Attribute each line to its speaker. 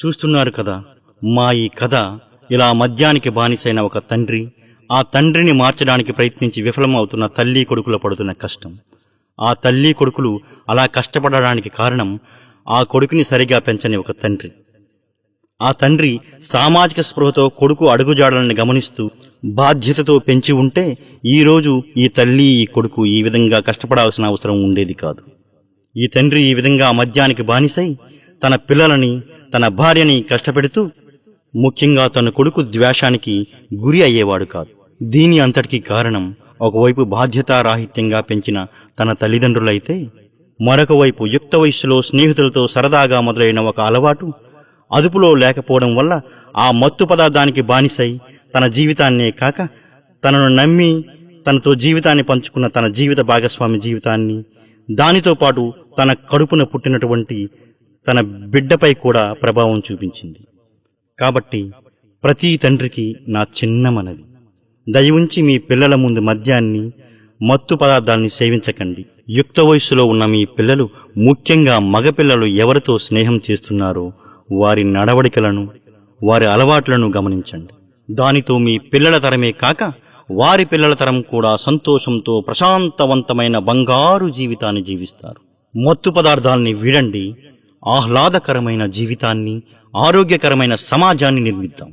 Speaker 1: చూస్తున్నారు కదా, మా ఈ కథ ఇలా మద్యానికి బానిసైన ఒక తండ్రి, ఆ తండ్రిని మార్చడానికి ప్రయత్నించి విఫలం అవుతున్న తల్లి కొడుకుల పడుతున్న కష్టం. ఆ తల్లి కొడుకులు అలా కష్టపడడానికి కారణం ఆ కొడుకుని సరిగా పెంచని ఒక తండ్రి. ఆ తండ్రి సామాజిక స్పృహతో కొడుకు అడుగుజాడలను గమనిస్తూ బాధ్యతతో పెంచి ఉంటే ఈరోజు ఈ తల్లి ఈ కొడుకు ఈ విధంగా కష్టపడాల్సిన అవసరం ఉండేది కాదు. ఈ తండ్రి ఈ విధంగా మద్యానికి బానిసై తన పిల్లలని, తన భార్యని కష్టపెడుతూ ముఖ్యంగా తన కొడుకు ద్వేషానికి గురి అయ్యేవాడు కాదు. దీని అంతటికీ కారణం ఒకవైపు బాధ్యతారాహిత్యంగా పెంచిన తన తల్లిదండ్రులైతే, మరొక వైపు యుక్త వయస్సులో స్నేహితులతో సరదాగా మొదలైన ఒక అలవాటు అదుపులో లేకపోవడం వల్ల ఆ మత్తు పదార్థానికి బానిసై తన జీవితాన్నే కాక తనను నమ్మి తనతో జీవితాన్ని పంచుకున్న తన జీవిత భాగస్వామి జీవితాన్ని, దానితో పాటు తన కడుపున పుట్టినటువంటి తన బిడ్డపై కూడా ప్రభావం చూపించింది. కాబట్టి ప్రతి తండ్రికి నా చిన్న మనవి, దయవుంచి మీ పిల్లల ముందు మద్యాన్ని, మత్తు పదార్థాల్ని సేవించకండి. యుక్త వయస్సులో ఉన్న మీ పిల్లలు, ముఖ్యంగా మగపిల్లలు ఎవరితో స్నేహం చేస్తున్నారో వారి నడవడికలను, వారి అలవాట్లను గమనించండి. దానితో మీ పిల్లల తరమే కాక వారి పిల్లల తరం కూడా సంతోషంతో ప్రశాంతవంతమైన బంగారు జీవితాన్ని జీవిస్తారు. మత్తు పదార్థాల్ని వీడండి. ఆహ్లాదకరమైన జీవితాన్ని, ఆరోగ్యకరమైన సమాజాన్ని నిర్మిద్దాం.